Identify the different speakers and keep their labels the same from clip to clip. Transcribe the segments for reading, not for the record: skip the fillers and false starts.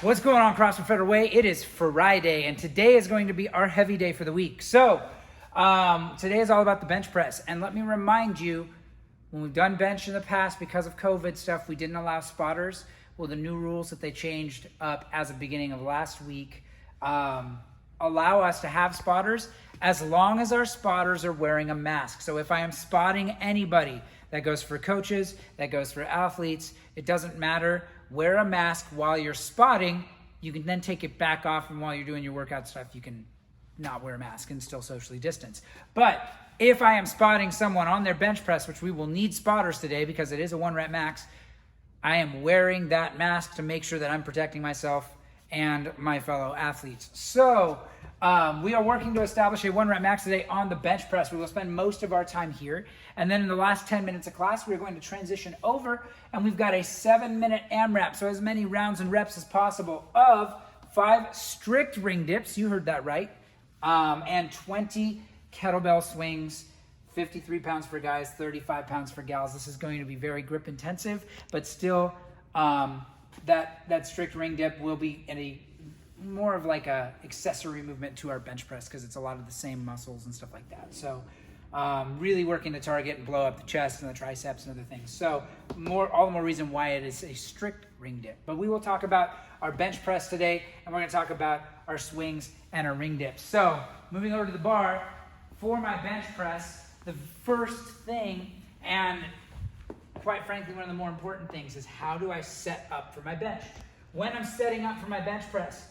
Speaker 1: What's going on, CrossFit Federal Way? It is Friday, and today is going to be our heavy day for the week. So today is all about the bench press. And let me remind you, when we've done bench in the past, because of COVID stuff, we didn't allow spotters. Well, the new rules that they changed up as of beginning of last week allow us to have spotters as long as our spotters are wearing a mask. So if I am spotting anybody, that goes for coaches, that goes for athletes, it doesn't matter. Wear a mask while you're spotting. You can then take it back off, and while you're doing your workout stuff, you can not wear a mask and still socially distance. But if I am spotting someone on their bench press, which we will need spotters today because it is a 1 rep max, I am wearing that mask to make sure that I'm protecting myself and my fellow athletes. So we are working to establish a 1 rep max today on the bench press. We will spend most of our time here. And then in the last 10 minutes of class, we're going to transition over, and we've got a 7-minute AMRAP. So as many rounds and reps as possible of 5 strict ring dips. You heard that right. And 20 kettlebell swings, 53 pounds for guys, 35 pounds for gals. This is going to be very grip intensive, but still that strict ring dip will be in a more of like a accessory movement to our bench press because it's a lot of the same muscles and stuff like that. So really working to target and blow up the chest and the triceps and other things. So all the more reason why it is a strict ring dip. But we will talk about our bench press today, and we're going to talk about our swings and our ring dips. So moving over to the bar for my bench press, the first thing, and quite frankly one of the more important things, is how do I set up for my bench? When I'm setting up for my bench press,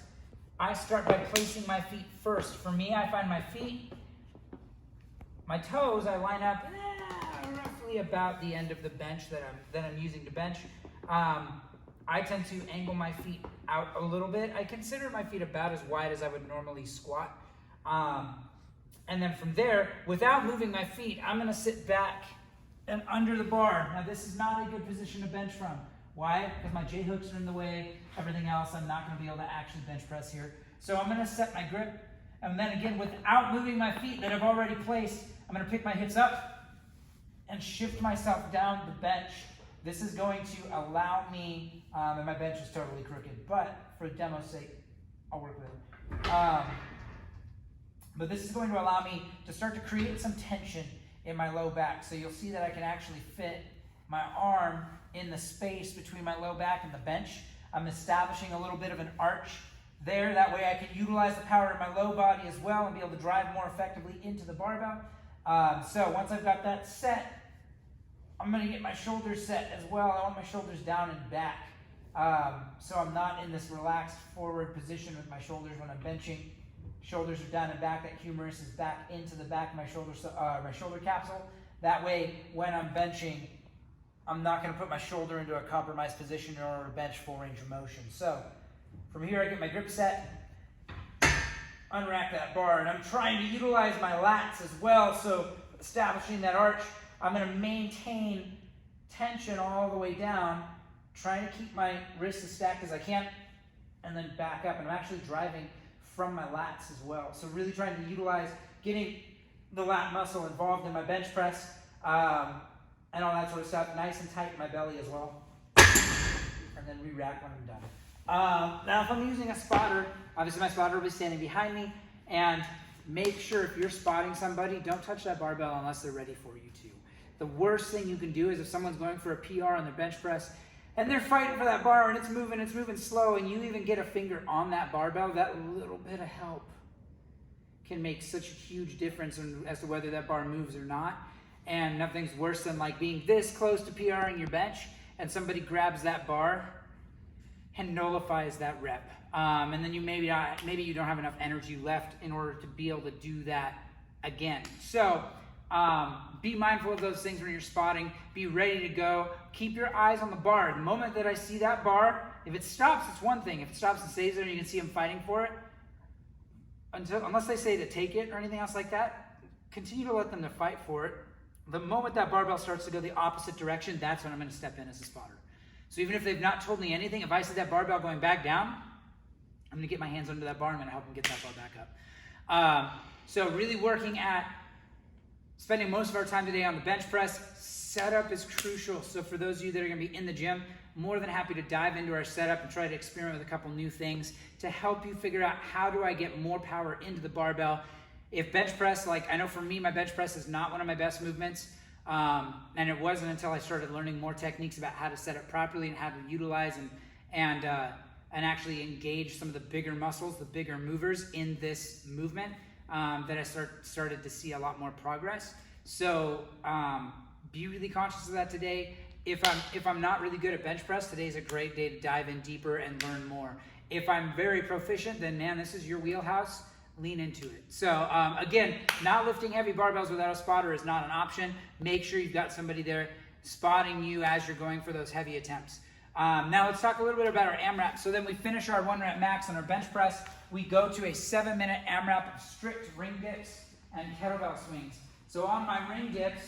Speaker 1: I start by placing my feet first. For me, I find my feet, my toes, I line up roughly about the end of the bench that I'm using to bench. I tend to angle my feet out a little bit. I consider my feet about as wide as I would normally squat. And then from there, without moving my feet, I'm gonna sit back and under the bar. Now this is not a good position to bench from. Why? Because my J hooks are in the way, everything else, I'm not gonna be able to actually bench press here. So I'm gonna set my grip, and then again, without moving my feet that I've already placed, I'm gonna pick my hips up and shift myself down the bench. This is going to allow me, and my bench is totally crooked, but for demo's sake, I'll work with it. But this is going to allow me to start to create some tension in my low back. So you'll see that I can actually fit my arm in the space between my low back and the bench. I'm establishing a little bit of an arch there. That way I can utilize the power in my low body as well and be able to drive more effectively into the barbell. So once I've got that set, I'm going to get my shoulders set as well. I want my shoulders down and back. So I'm not in this relaxed forward position with my shoulders when I'm benching. Shoulders are down and back. That humerus is back into the back of my shoulder capsule. That way, when I'm benching, I'm not going to put my shoulder into a compromised position in order to bench full range of motion. So from here, I get my grip set, unrack that bar, and I'm trying to utilize my lats as well. So establishing that arch, I'm going to maintain tension all the way down, trying to keep my wrists as stacked as I can, and then back up. And I'm actually driving from my lats as well. So really trying to utilize getting the lat muscle involved in my bench press and all that sort of stuff. Nice and tight in my belly as well. And then re-rack when I'm done. Now if I'm using a spotter, obviously my spotter will be standing behind me, and make sure if you're spotting somebody, don't touch that barbell unless they're ready for you to. The worst thing you can do is if someone's going for a PR on their bench press and they're fighting for that bar and it's moving slow, and you even get a finger on that barbell, that little bit of help can make such a huge difference as to whether that bar moves or not. And nothing's worse than like being this close to PRing your bench and somebody grabs that bar and nullifies that rep. And then you maybe you don't have enough energy left in order to be able to do that again. So be mindful of those things when you're spotting. Be ready to go. Keep your eyes on the bar. The moment that I see that bar, if it stops, it's one thing. If it stops and stays there and you can see them fighting for it, unless they say to take it or anything else like that, continue to let them to fight for it. The moment that barbell starts to go the opposite direction, that's when I'm going to step in as a spotter. So even if they've not told me anything, if I see that barbell going back down, I'm going to get my hands under that bar and I'm going to help them get that bar back up. So really working at spending most of our time today on the bench press. Setup is crucial. So for those of you that are gonna be in the gym, more than happy to dive into our setup and try to experiment with a couple new things to help you figure out how do I get more power into the barbell. If bench press, like I know for me, my bench press is not one of my best movements. And it wasn't until I started learning more techniques about how to set it properly and how to utilize and actually engage some of the bigger muscles, the bigger movers in this movement, that I started to see a lot more progress. So be really conscious of that today. If I'm not really good at bench press, today's a great day to dive in deeper and learn more. If I'm very proficient, then man, this is your wheelhouse. Lean into it. So again, not lifting heavy barbells without a spotter is not an option. Make sure you've got somebody there spotting you as you're going for those heavy attempts. Now let's talk a little bit about our AMRAP. So then we finish our 1 rep max on our bench press. We go to a 7-minute AMRAP of strict ring dips and kettlebell swings. So on my ring dips,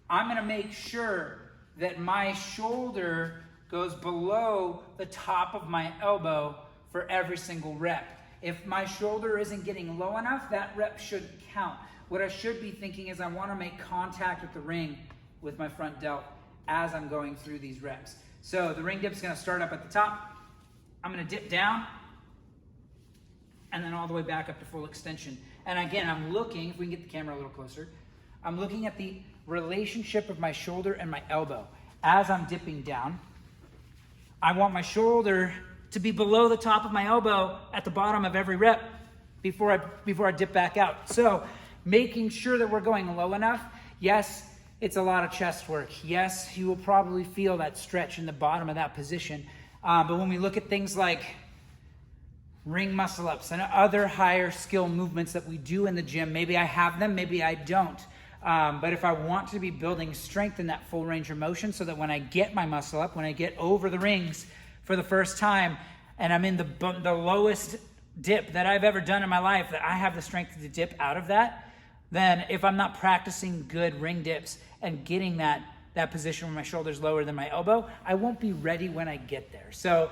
Speaker 1: I'm gonna make sure that my shoulder goes below the top of my elbow for every single rep. If my shoulder isn't getting low enough, that rep shouldn't count. What I should be thinking is I want to make contact with the ring with my front delt as I'm going through these reps. So the ring dip is going to start up at the top. I'm going to dip down and then all the way back up to full extension. And again, I'm looking, if we can get the camera a little closer, I'm looking at the relationship of my shoulder and my elbow. As I'm dipping down, I want my shoulder to be below the top of my elbow at the bottom of every rep before I dip back out. So making sure that we're going low enough. Yes, it's a lot of chest work. Yes, you will probably feel that stretch in the bottom of that position. But when we look at things like ring muscle ups and other higher skill movements that we do in the gym, maybe I have them, maybe I don't. But if I want to be building strength in that full range of motion so that when I get my muscle up, when I get over the rings for the first time and I'm in the lowest dip that I've ever done in my life, that I have the strength to dip out of that, then if I'm not practicing good ring dips and getting that position where my shoulder's lower than my elbow, I won't be ready when I get there. So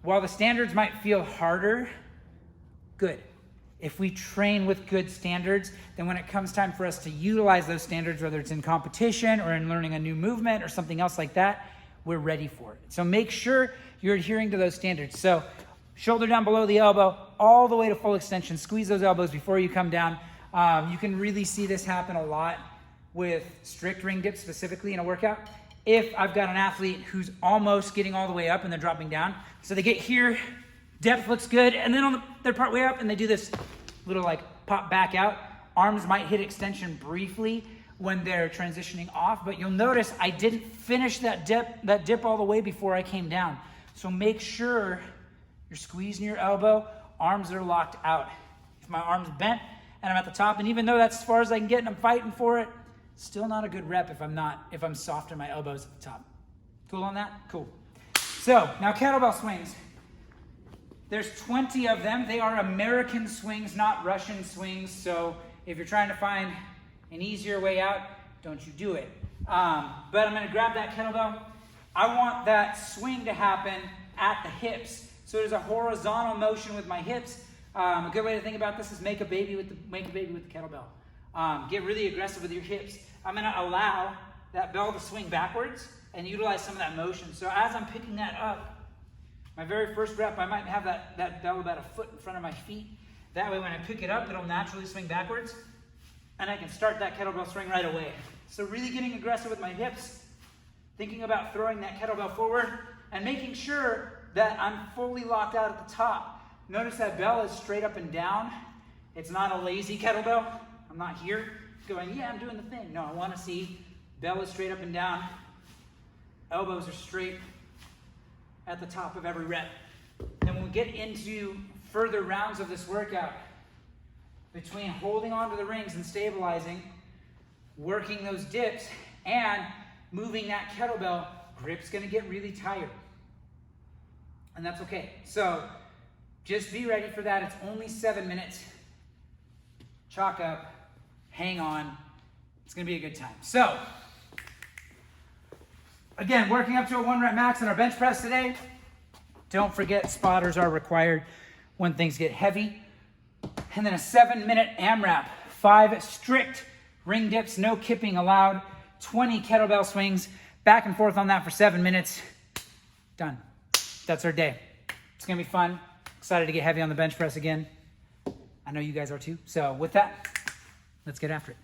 Speaker 1: while the standards might feel harder, good. If we train with good standards, then when it comes time for us to utilize those standards, whether it's in competition or in learning a new movement or something else like that, we're ready for it. So make sure you're adhering to those standards. So shoulder down below the elbow, all the way to full extension. Squeeze those elbows before you come down. You can really see this happen a lot with strict ring dips, specifically in a workout. If I've got an athlete who's almost getting all the way up and they're dropping down, so they get here, depth looks good, and then they're part way up and they do this little like pop back out. Arms might hit extension briefly when they're transitioning off, but you'll notice I didn't finish that dip all the way before I came down. So make sure you're squeezing your elbow, arms are locked out. If my arm's bent and I'm at the top, and even though that's as far as I can get and I'm fighting for it, still not a good rep if I'm soft in my elbows at the top. Cool on that? Cool. So now kettlebell swings. There's 20 of them. They are American swings, not Russian swings. So if you're trying to find an easier way out, don't you do it. But I'm gonna grab that kettlebell. I want that swing to happen at the hips. So there's a horizontal motion with my hips. A good way to think about this is make a baby with the kettlebell. Get really aggressive with your hips. I'm gonna allow that bell to swing backwards and utilize some of that motion. So as I'm picking that up, my very first rep, I might have that bell about a foot in front of my feet. That way when I pick it up, it'll naturally swing backwards and I can start that kettlebell swing right away. So really getting aggressive with my hips, thinking about throwing that kettlebell forward and making sure that I'm fully locked out at the top. Notice that bell is straight up and down. It's not a lazy kettlebell. I'm not here going, yeah, I'm doing the thing. No, I want to see bell is straight up and down. Elbows are straight at the top of every rep. And when we get into further rounds of this workout, between holding onto the rings and stabilizing, working those dips, and moving that kettlebell, grip's gonna get really tired. And that's okay. So just be ready for that. It's only 7 minutes. Chalk up, hang on. It's gonna be a good time. So, again, working up to a 1 rep max on our bench press today. Don't forget, spotters are required when things get heavy. And then a 7-minute AMRAP, 5 strict ring dips, no kipping allowed, 20 kettlebell swings, back and forth on that for 7 minutes. Done. That's our day. It's gonna be fun. Excited to get heavy on the bench press again. I know you guys are too. So with that, let's get after it.